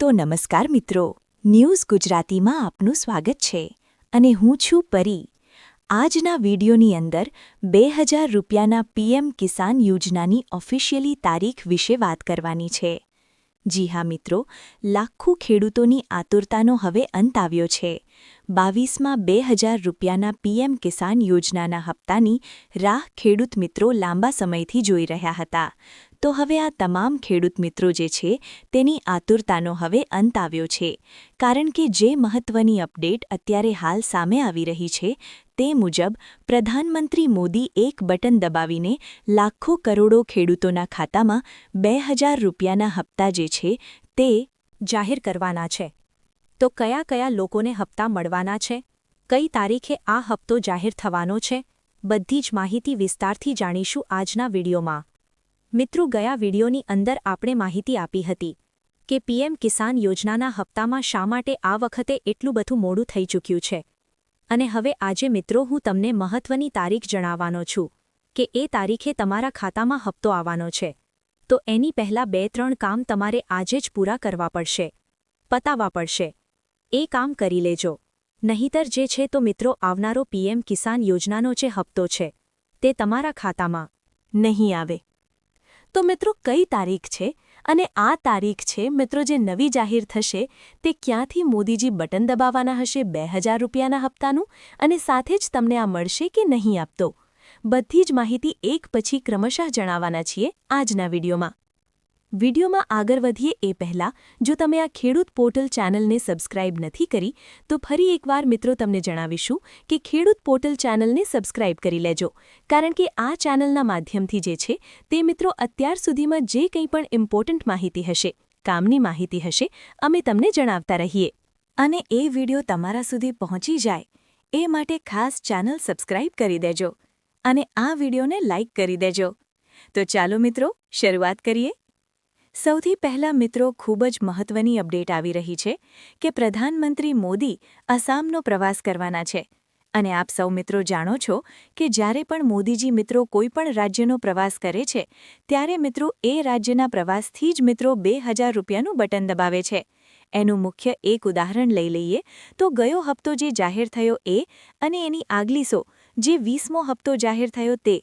તો નમસ્કાર મિત્રો, ન્યૂઝ ગુજરાતીમાં આપનું સ્વાગત છે અને હું છું પરી। આજના વિડિયોની અંદર 2000 રૂપિયાના પીએમ કિસાન યોજનાની ઓફિશિયલી તારીખ વિશે વાત કરવાની છે। જી હા મિત્રો, લાખો ખેડૂતોની આતુરતાનો હવે અંત આવ્યો છે। 22માં 2000 રૂપિયાના પીએમ કિસાન યોજનાના હપ્તાની રાહ ખેડૂત મિત્રો લાંબા સમયથી જોઈ રહ્યા હતા। તો હવે આ તમામ ખેડૂત મિત્રો જે છે તેની આતુરતાનો હવે અંત આવ્યો છે, કારણ કે જે મહત્વની અપડેટ અત્યારે હાલ સામે આવી રહી છે તે મુજબ પ્રધાનમંત્રી મોદી એક બટન દબાવીને લાખો કરોડો ખેડૂતોના ખાતામાં 2000 રૂપિયાના હપ્તા જે છે તે જાહેર કરવાના છે। તો કયા કયા લોકોને હપ્તા મળવાના છે, કઈ તારીખે આ હપ્તો જાહેર થવાનો છે, બધી જ માહિતી વિસ્તારથી જાણીશું આજના વિડીયોમાં। મિત્રો, ગયા વિડીયોની અંદર આપણે માહિતી આપી હતી કે પીએમ કિસાન યોજનાના હપ્તામાં શા માટે આ વખતે એટલું બધું મોડું થઈ ચૂક્યું છે, અને હવે આજે મિત્રો હું તમને મહત્વની તારીખ જણાવવાનો છું કે એ તારીખે તમારા ખાતામાં હપ્તો આવવાનો છે। તો એની પહેલાં 2-3 કામ તમારે આજે જ પૂરા કરવા પડશે, પતાવવા પડશે। એ કામ કરી લેજો, નહીંતર જે છે તો મિત્રો આવનારો પીએમ કિસાન યોજનાનો જે હપ્તો છે તે તમારા ખાતામાં નહીં આવે। તો મિત્રો, કઈ તારીખ છે અને આ તારીખ છે મિત્રો જે નવી જાહેર થશે તે ક્યાંથી મોદીજી બટન દબાવવાના હશે 2000 રૂપિયાના હપ્તાનું, અને સાથે જ તમને આ મળશે કે નહીં આપતો, બધી જ માહિતી એક પછી ક્રમશઃ જણાવવાના છીએ આજના વિડીયોમાં। વિડીયોમાં આગળ વધીએ એ પહેલાં જો તમે આ ખેડૂત પોર્ટલ ચેનલને સબસ્ક્રાઇબ નથી કરી તો ફરી એકવાર મિત્રો તમને જણાવીશું કે ખેડૂત પોર્ટલ ચેનલને સબસ્ક્રાઇબ કરી લેજો, કારણ કે આ ચેનલના માધ્યમથી જે છે તે મિત્રો અત્યાર સુધીમાં જે કંઈ પણ ઇમ્પોર્ટન્ટ માહિતી હશે, કામની માહિતી હશે, અમે તમને જણાવતા રહીએ, અને એ વિડીયો તમારા સુધી પહોંચી જાય એ માટે ખાસ ચેનલ સબસ્ક્રાઇબ કરી દેજો અને આ વિડીયોને લાઇક કરી દેજો। તો ચાલો મિત્રો શરૂઆત કરીએ। સૌથી પહેલાં મિત્રો ખૂબ જ મહત્વની અપડેટ આવી રહી છે કે પ્રધાનમંત્રી મોદી આસામનો પ્રવાસ કરવાના છે, અને આપ સૌ મિત્રો જાણો છો કે જ્યારે પણ મોદીજી મિત્રો કોઈ પણ રાજ્યનો પ્રવાસ કરે છે ત્યારે મિત્રો એ રાજ્યના પ્રવાસથી જ મિત્રો 2000 રૂપિયાનું બટન દબાવે છે। એનું મુખ્ય એક ઉદાહરણ લઈ લઈએ તો ગયો હપ્તો જે જાહેર થયો એ અને એની આગલીસો જે 20મો હપ્તો જાહેર થયો તે,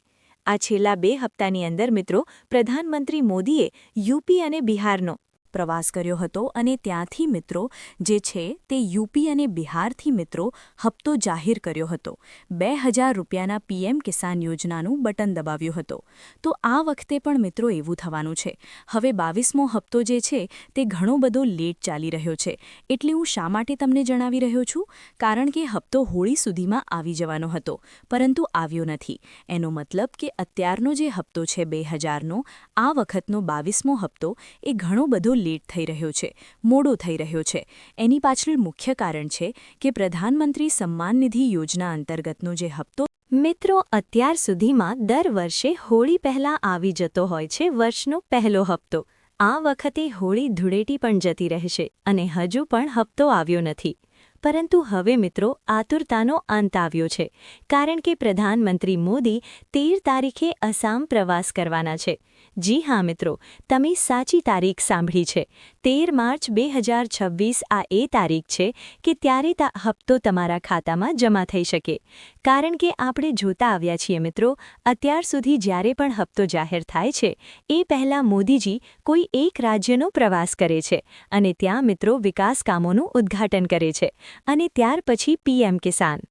આ છેલ્લા 2 હપ્તાની અંદર મિત્રો પ્રધાનમંત્રી મોદીએ યુપી અને બિહારનો પ્રવાસ કર્યો હતો, અને ત્યાંથી મિત્રો જે છે તે યુપી અને બિહારથી મિત્રો હપ્તો જાહેર કર્યો હતો, 2000 રૂપિયાના પીએમ કિસાન યોજનાનું બટન દબાવ્યું હતું। તો આ વખતે પણ મિત્રો એવું થવાનું છે। હવે 22મો હપ્તો જે છે તે ઘણો બધો લેટ ચાલી રહ્યો છે, એટલે હું શા માટે તમને જણાવી રહ્યો છું, કારણ કે હપ્તો હોળી સુધીમાં આવી જવાનો હતો પરંતુ આવ્યો નથી। એનો મતલબ કે અત્યારનો જે હપ્તો છે 2000નો, આ વખતનો 22મો હપ્તો એ ઘણો બધો લેટ થઈ રહ્યો છે, મોડો થઈ રહ્યો છે। એની પાછળ મુખ્ય કારણ છે કે પ્રધાનમંત્રી સન્માન નિધિ યોજના અંતર્ગતનો જે હપ્તો મિત્રો અત્યાર સુધીમાં દર વર્ષે હોળી પહેલાં આવી જતો હોય છે, વર્ષનો પહેલો હપ્તો, આ વખતે હોળી ધૂળેટી પણ જતી રહેશે અને હજુ પણ હપ્તો આવ્યો નથી। પરંતુ હવે મિત્રો આતુરતાનો અંત આવ્યો છે, કારણ કે પ્રધાનમંત્રી મોદી 13 તારીખે આસામ પ્રવાસ કરવાના છે। જી હા મિત્રો, તમે સાચી તારીખ સાંભળી છે, 13 માર્ચ 2026 આ એ તારીખ છે કે ત્યારે હપ્તો તમારા ખાતામાં જમા થઈ શકે, કારણ કે આપણે જોતા આવ્યા છીએ મિત્રો અત્યાર સુધી જ્યારે પણ હપ્તો જાહેર થાય છે એ પહેલાં મોદીજી કોઈ એક રાજ્યનો પ્રવાસ કરે છે અને ત્યાં મિત્રો વિકાસ કામોનું ઉદ્ઘાટન કરે છે, અને ત્યાર પછી પીએમ કિસાન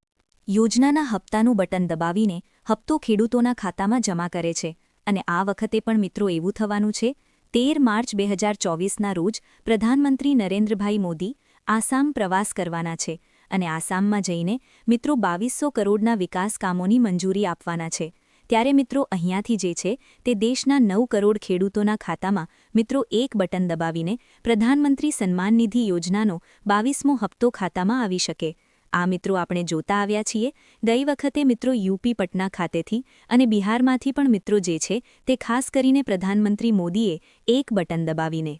યોજનાના હપ્તાનું બટન દબાવીને હપ્તો ખેડૂતોના ખાતામાં જમા કરે છે। અને આ વખતે પણ મિત્રો એવું થવાનું છે, 13 માર્ચ 2024ના રોજ પ્રધાનમંત્રી નરેન્દ્રભાઈ મોદી આસામ પ્રવાસ કરવાના છે, અને આસામમાં જઈને મિત્રો 2200 કરોડના વિકાસ કામોની મંજૂરી આપવાના છે। ત્યારે મિત્રો અહીંયાથી જે છે તે દેશના 9 કરોડ ખેડૂતોના ખાતામાં મિત્રો એક બટન દબાવીને પ્રધાનમંત્રી સન્માન નિધિ યોજનાનો 22મો હપ્તો ખાતામાં આવી શકે। આ મિત્રો આપણે જોતા આવ્યા છીએ ગઈ વખતે મિત્રો યુપી પટના ખાતેથી અને બિહારમાંથી પણ મિત્રો જે છે તે ખાસ કરીને પ્રધાનમંત્રી મોદીએ એક બટન દબાવીને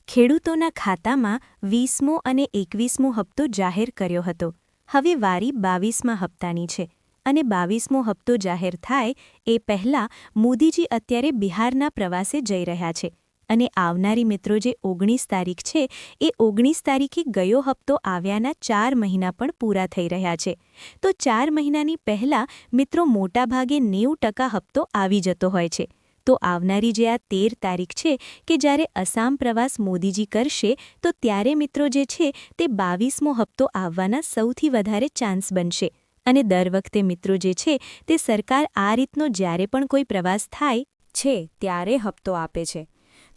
ખેડૂતોના ખાતામાં 20મો અને 21મો હપ્તો જાહેર કર્યો હતો। હવે વારી 22મા હપ્તાની છે, અને 22મો હપ્તો જાહેર થાય એ પહેલાં મોદીજી અત્યારે બિહારના પ્રવાસે જઈ રહ્યા છે, અને આવનારી મિત્રો જે 19 તારીખ છે એ 19 તારીખે ગયો હપ્તો આવ્યાના 4 મહિના પણ પૂરા થઈ રહ્યા છે. તો 4 મહિનાની પહેલાં મિત્રો મોટાભાગે 90% હપ્તો આવી જતો હોય છે. તો આવનારી જે આ 13 તારીખ છે કે જ્યારે આસામ પ્રવાસ મોદીજી કરશે તો ત્યારે મિત્રો જે છે તે 22મો હપ્તો આવવાના સૌથી વધારે ચાન્સ બનશે. અને દર વખતે મિત્રો જે છે તે સરકાર આ રીતનો જ્યારે પણ કોઈ પ્રવાસ થાય છે ત્યારે હપ્તો આપે છે.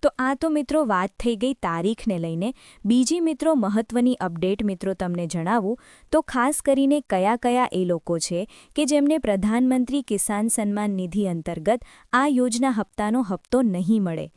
તો આ તો મિત્રો વાત થઈ ગઈ તારીખને લઈને. બીજી મિત્રો મહત્વની અપડેટ મિત્રો તમને જણાવું તો ખાસ કરીને કયા એ લોકો છે કે જેમને પ્રધાનમંત્રી કિસાન સન્માન નિધિ અંતર્ગત આ યોજના હપ્તાનો હપ્તો નહીં મળે.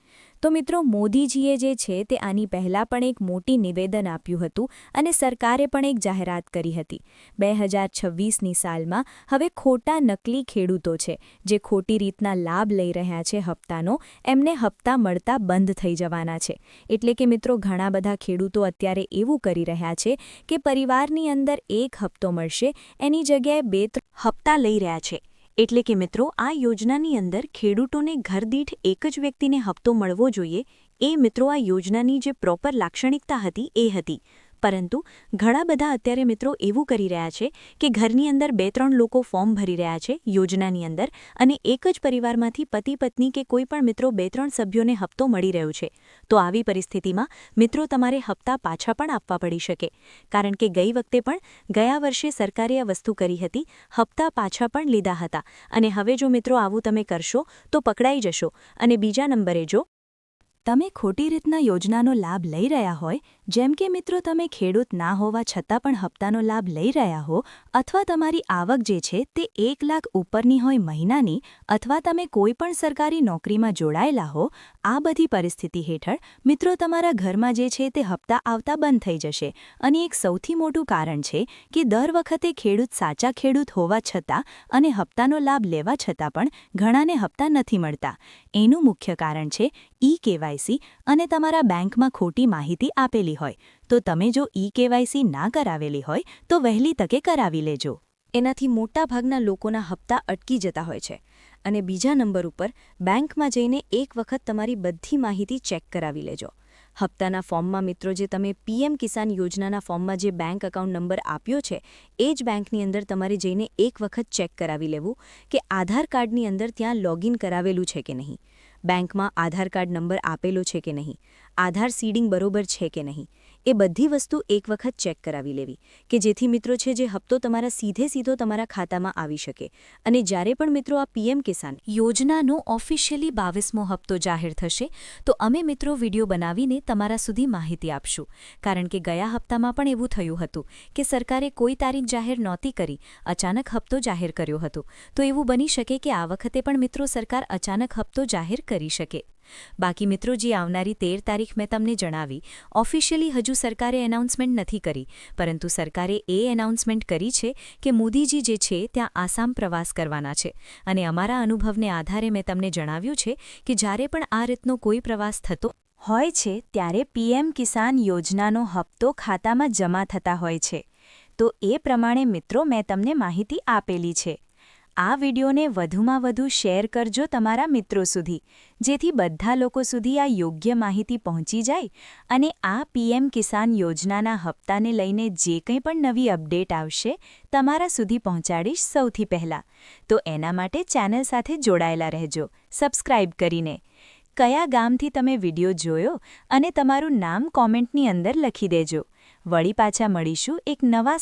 તો મિત્રો મોદીજીએ જે છે તે આની પહેલાં પણ એક મોટી નિવેદન આપ્યું હતું અને સરકારે પણ એક જાહેરાત કરી હતી. 2026ની સાલમાં હવે ખોટા નકલી ખેડૂતો છે જે ખોટી રીતના લાભ લઈ રહ્યા છે હપ્તાનો, એમને હપ્તા મળતા બંધ થઈ જવાના છે. એટલે કે મિત્રો ઘણા બધા ખેડૂતો અત્યારે એવું કરી રહ્યા છે કે પરિવારની અંદર એક હપ્તો મળશે એની જગ્યાએ 2-3 હપ્તા લઈ રહ્યા છે. એટલે કે મિત્રો આ યોજનાની અંદર ખેડૂતોને ઘરદીઠ એક જ વ્યક્તિને હપ્તો મળવો જોઈએ એ મિત્રો આ યોજનાની જે પ્રોપર લાક્ષણિકતા હતી એ હતી. પરંતુ ઘણા બધા અત્યારે મિત્રો એવું કરી રહ્યા છે કે ઘરની અંદર 2-3 લોકો ફોર્મ ભરી રહ્યા છે યોજનાની અંદર અને એક જ પરિવારમાંથી પતિ પત્ની કે કોઈ પણ મિત્રો 2-3 સભ્યોને હપ્તો મળી રહ્યો છે. તો આવી પરિસ્થિતિમાં મિત્રો તમારે હપ્તા પાછા પણ આપવા પડી શકે. કારણ કે ગઈ વખતે પણ ગયા વર્ષે સરકારે આ વસ્તુ કરી હતી, હપ્તા પાછા પણ લીધા હતા અને હવે જો મિત્રો આવું તમે કરશો તો પકડાઈ જશો. અને બીજા નંબરે જો તમે ખોટી રીતના યોજનાનો લાભ લઈ રહ્યા હોય, જેમ કે મિત્રો તમે ખેડૂત ના હોવા છતાં પણ હપ્તાનો લાભ લઈ રહ્યા હો, અથવા તમારી આવક જે છે તે 1 લાખ ઉપરની હોય મહિનાની, અથવા તમે કોઈ પણ સરકારી નોકરીમાં જોડાયેલા હો, આ બધી પરિસ્થિતિ હેઠળ મિત્રો તમારા ઘરમાં જે છે તે હપ્તા આવતા બંધ થઈ જશે. અને એક સૌથી મોટું કારણ છે કે દર વખતે ખેડૂત સાચા ખેડૂત હોવા છતાં અને હપ્તાનો લાભ લેવા છતાં પણ ઘણાને હપ્તા નથી મળતા. એનું મુખ્ય કારણ છે ઈ-કેવાયસી અને તમારા બેંકમાં ખોટી માહિતી આપેલી હોય. તો તમે જો ઈ-કેવાયસી ના કરાવેલી હોય તો વહેલી તકે કરાવી લેજો. એનાથી મોટાભાગના લોકોના હપ્તા અટકી જતા હોય છે. અને બીજા નંબર ઉપર બેંકમાં જઈને એક વખત તમારી બધી માહિતી ચેક કરાવી લેજો. હપ્તાના ફોર્મમાં મિત્રો જે તમે પીએમ કિસાન યોજનાના ફોર્મમાં જે બેંક એકાઉન્ટ નંબર આપ્યો છે એ જ બેંકની અંદર તમારે જઈને એક વખત ચેક કરાવી લેવું કે આધાર કાર્ડની અંદર ત્યાં લોગિન કરાવેલું છે કે નહીં, બેંકમાં આધાર કાર્ડ નંબર આપેલો છે કે નહીં, આધાર સીડિંગ બરોબર છે કે નહીં, એ બધી વસ્તુ એક વખત ચેક કરાવી લેવી કે જેથી મિત્રો છે જે હપ્તો તમારા સીધો તમારા ખાતામાં આવી શકે. અને જ્યારે પણ મિત્રો આ પીએમ કિસાન યોજનાનો ઓફિશિયલી 22મો હપ્તો જાહેર થશે તો અમે મિત્રો વિડીયો બનાવીને તમારા સુધી માહિતી આપશું. કારણ કે ગયા હપ્તામાં પણ એવું થયું હતું કે સરકારે કોઈ તારીખ જાહેર નહોતી કરી, અચાનક હપ્તો જાહેર કર્યો હતો. તો એવું બની શકે કે આ વખતે પણ મિત્રો સરકાર અચાનક હપ્તો જાહેર કરી શકે. બાકી મિત્રો જે આવનારી 13 તારીખ મેં તમને જણાવી, ઓફિશિયલી હજુ સરકારે એનાઉન્સમેન્ટ નથી કરી, પરંતુ સરકારે એ એનાઉન્સમેન્ટ કરી છે કે મોદીજી જે છે ત્યાં આસામ પ્રવાસ કરવાના છે. અને અમારા અનુભવને આધારે મેં તમને જણાવ્યું છે કે જ્યારે પણ આ રીતનો કોઈ પ્રવાસ થતો હોય છે ત્યારે પીએમ કિસાન યોજનાનો હપ્તો ખાતામાં જમા થતા હોય છે. તો એ પ્રમાણે મિત્રો મેં તમને માહિતી આપેલી છે. આ વિડીયોને વધુમાં વધુ શેર કરજો તમારા મિત્રો સુધી, જેથી બધા લોકો સુધી આ યોગ્ય માહિતી પહોંચી જાય અને આ પીએમ કિસાન યોજનાના હપ્તાને લઈને જે કંઈ પણ નવી અપડેટ આવશે તમારા સુધી પહોંચાડીશ સૌથી પહેલાં. તો એના માટે ચેનલ સાથે જોડાયેલા રહેજો સબસ્ક્રાઇબ કરીને. કયા ગામથી તમે વિડીયો જોયો અને તમારું નામ કોમેન્ટની અંદર લખી દેજો. વળી પાછા મળીશું એક નવા